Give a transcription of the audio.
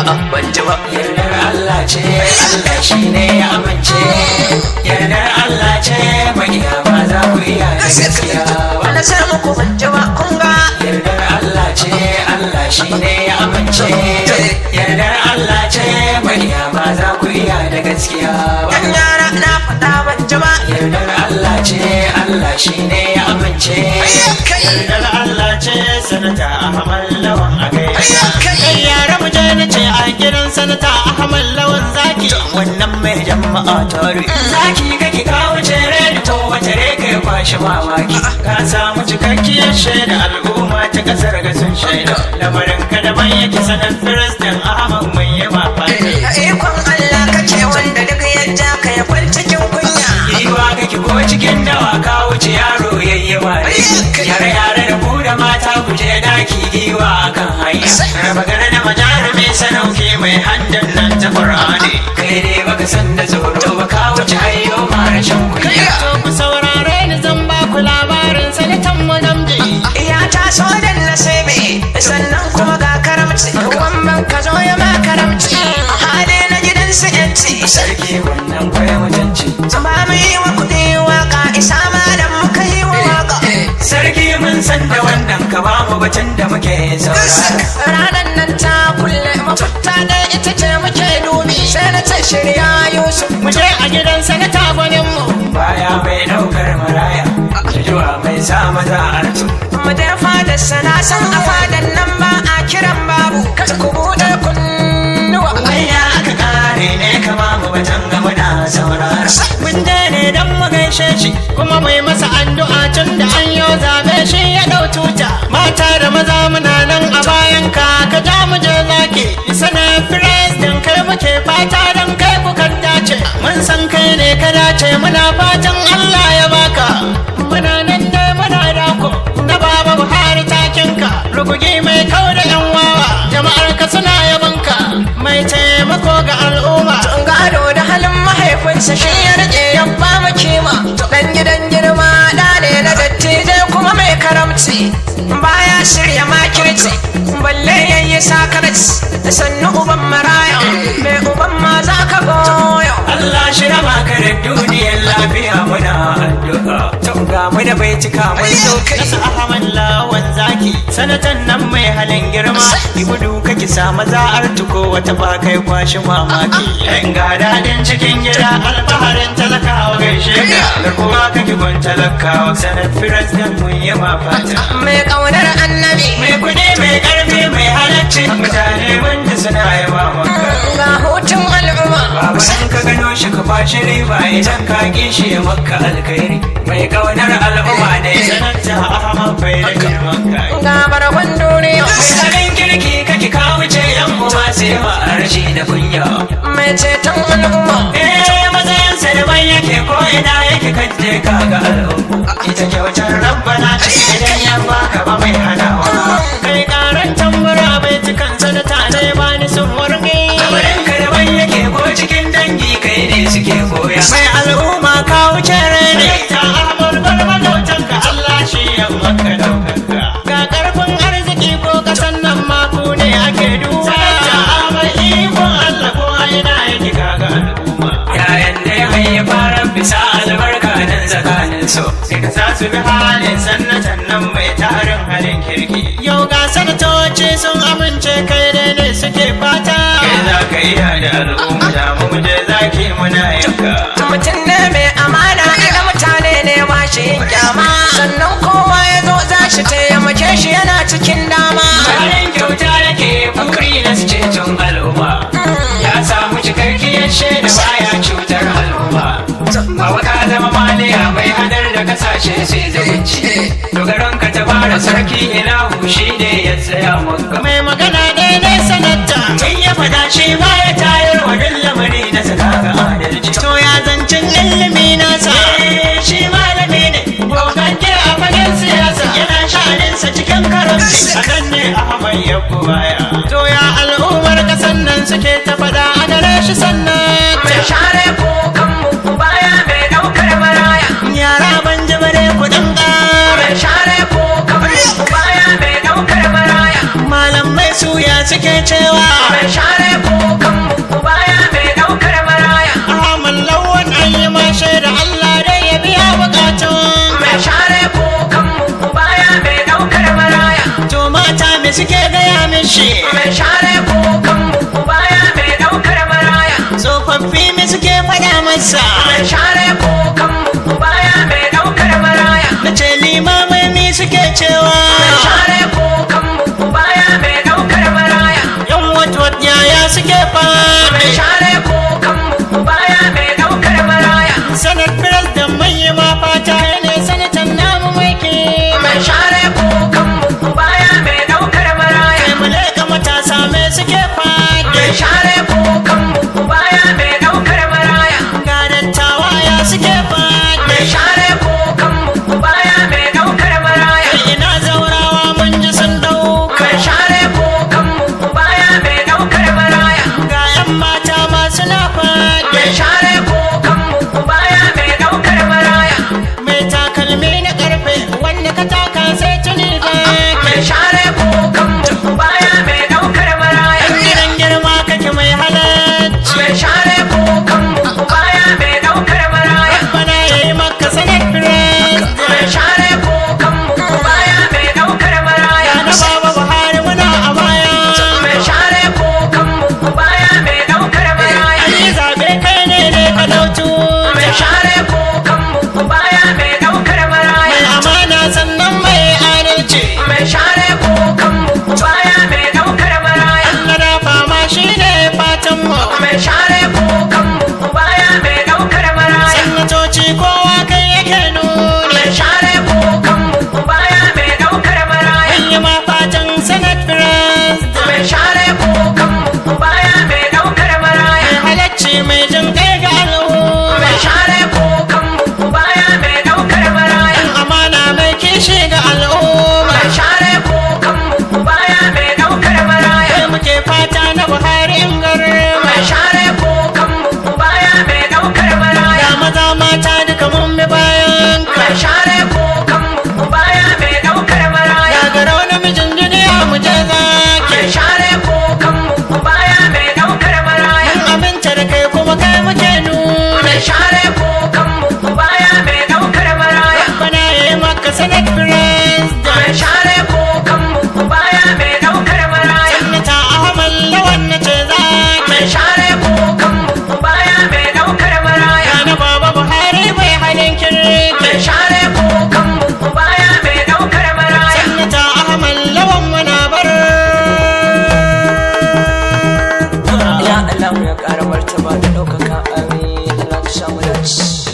ban ji ba. Yardar Allah ce Allah shi ne ya amince. Yardar Allah ce magiya ba za ku iya da gaskiya ba. Wani sai muku ban ji ba kun ga. Yardar Allah ce Allah shi ne ya amince. Yardar Allah ce magiya ba za ku iya da gaskiya ba. Yan yara na faɗa ban ji ba. Yardar Allah ce Allah shi ne ya amince. Yardar Allah ce sanata Ahmad Lawan a gaisa. Kai yara mu je na ce a gidan sanata Ahmad Lawan zaki wannan mai jama'a tare. Zaki kake kawo cere da to wace reka ya kwashi mamaki. Ka samu cikakkiyar shaida al'umma ta kasar ga sun shaida. Lamarin ka daban yake sanar Firistin Ahmad mai yi mafaki. ikon Allah kace wanda duk yadda ka ya kwal cikin kunya. Yiwa kake ko cikin dawa ka wuce yaro yayye mare. Yare da ku da mata ku je daki giwa akan hanya. Raba gare da majarumi sanauki mai handan nan ta Qur'ani. Kai ne baka san da tsoro ba ka wuce ayyo ma rashin kunya. To ku saurare ni zan ba ku labarin sanatan mu namji. Ya taso da nasibi sannan kuma ga karamci. Wannan ka zo ya ma karamci. Hali na gidan su yanci. Sarki wannan kwaya mutunci. Ba mu yi wa kuɗi waka isa ma da muka yi wa waka. Sarki mun san da wannan ka ba mu batun da muke saurara. Ranar nan ta kulle mafita da ita ce muke dubi. Sai na ce shirya Yusuf. Mu je a gidan sanata gwanin mu. Baya mai daukar maraya. Jujuwa mai sa maza artu. Mu je fadar sana san a fadan nan ba a kiran babu. Kata ku buɗe kunnuwa. Waya aka kare ne kama mu batun ga muna saurara. Mun je ne don mu gaishe shi kuma mai masa addu'a tun da an yo zabe shi ya dau tuta. Mata da maza muna nan a bayan ka ka ja mu je zaki. Sanar Firistin kai muke fata don kai kuka dace. Mun san kai ne ka dace muna fatan Allah ya baka. Muna nan dai muna dako na baba Buhari takinka. Rugugi mai kau da yan wawa jama'ar ka suna yabanka. Mai taimako ga al'umma. Gado da halin mahaifinsa shi ya rike ya ba mu kima. Dan gidan girma da ne na dattijai kuma mai karamci. Baya shirya makirci balle yayi sakarci. Sannu uban maraya mai uban ma za ka goyo. Allah shi raba ka da duniyar lafiya muna addu'a. Ga mu da bai cika mai sauki. Nasa Ahmad Lawan zaki sanatan nan mai halin girma. Ibudu kake sa maza artuko wata ba kai kwashi mamaki. Yan ga dadin cikin gida alfaharin talakawa gaishe ka. Da kuma kake gun talakawa sanar Firistin mun yi mafata. Mai kaunar annabi Mai kuɗi mai ƙarfi mai halacci mutane wanda suna yaba maka. ga hutun al'umma. Babu in ka gano shi ka bashi riba idan ka kishi ya maka alkhairi. Mai kaunar al'umma ne sanata Ahmad bai da girman kai. Ga bargon duniya Mai halin kirki kake ka wuce yan uwa sai ma arshi da kunya. mai ceton al'umma. Matsayinsa daban yake ko ina yake kaje ka ga al'umma. Ita kyautar rabbana ce idan ya baka ba mai hanawa. Kai karan tambura bai cikan sanata ne ba ni sun warge. Lamarin ka daban yake ko cikin dangi kai ne suke koya. Mai al'umma ka wuce rene. Ta Ahmad barbatautan ka Allah shi ya maka daukaka. Ga karfin arziki ko kasan nan ma ku ne ake duba. Ta Ahmad ikon Allah ko aina yake kaga al'umma. Yayan da ya haifa rabbi sa albarka nan tsakanin so. Sai ka sa su bi halin sannatan nan mai tarin halin kirki. Yau ga sanatoci sun amince kai ne suke fata. Kai za ka iya da al'umma da mu je zaki muna yanka. Mutum ne mai amana da mutane ne ba shi yin kyama. Sannan kowa ya zo za shi taimake shi yana cikin dama. Halin kyauta yake bukri na su ceton al'umma. Ya samu cikakkiyar shaida baya cutar al'umma. Bawa ka zama maliya mai hadar da kasashe sai zumunci. Dogaron ka ta fara sarki ilahu shi ne ya tsaya maka. Mai magana daidai sanata. Tun ya fada shi ba ya tayar wa duk lamari na saka ga adalci. To ya zancen ilimi nasa. Shi malami ne. Gogagge a fagen siyasa. Yana sha'aninsa cikin karamci. A nan ne Ahmad ya baya. To ya al'ummar kasan nan suke ta fada a gare shi sannan. Mai share kokanmu baya mai ɗaukar maraya. Yara ban ji bare kuɗin Mai share kokanmu baya mai ɗaukar maraya. malamai suya suke cewa. Mai share masa. mai share kukan mu baya mai daukar maraya Na ce limamai ni suke cewa mai share kukan mu baya mai daukar maraya yan wat yaya suke mai faɗi. share kukan mu baya mai daukar maraya Sanar firas da mai ma fata ne sanatan namu mai kima. mai share kukan mu baya mai daukar maraya Kai mu leƙa matasa me suke mai faɗi. share kukan mu baya mai daukar maraya Ga dattawa ya suke faɗi. mai share kukan mu baya mai daukar maraya Ina zaurawa mun ji sun ɗauka. mai share kukan mu baya mai daukar maraya Ga 'yan mata ma suna faɗi. mai share kukan mu baya mai daukar maraya Mai takalmi na ƙarfe wanda ka taka sai tuni da mai share kukan mu baya mai daukar maraya gidan girma kake mai halacci. mai share kukan mu baya mai daukar maraya Bana yayi maka sanar firas. mai share kukan mu baya mai daukar maraya Na baba Buhari muna a baya. mai share kukan mu baya mai daukar maraya An yi zaɓe kai ne ka ɗau mai tuta. share kukan mu baya mai daukar maraya Mai amana sannan mai adalci. mai share kukan mu baya mai daukar maraya Na dafa ma shi ne fatan mu. mai share kukan mu baya mai daukar maraya Sanatoci kowa kai yake nuni. mai share kukan mu baya mai daukar maraya An yi ma fatan sanar firas. mai share kukan mu baya mai daukar maraya Halacci mai jin kai ga al'umma. mai share kukan mu baya mai daukar maraya Amana mai kishi ga al'umma. mai share kukan mu baya mai daukar maraya Kai muke fata na Buhari in garma. mai share kukan mu baya mai daukar maraya Ga maza mata duka mun bi bayan ka. mai share kukan mu baya mai daukar maraya Gagara namijin duniya mu je zaki. mai share kukan mu baya mai daukar maraya Mun aminta da kai kuma kai muke nuna. mai share kukan mu baya mai daukar maraya Bana yayi maka sanar firas. mai share kukan mu baya mai daukar maraya Sanata Ahmad Lawan na ce zaki. mai share kukan mu baya mai daukar maraya Na baba Buhari bai halin kirki. mai share kukan mu baya mai daukar maraya Sanata Ahmad Lawan muna bar. ya Allah ya ƙara martaba da ɗaukaka amin Allah ka samu dace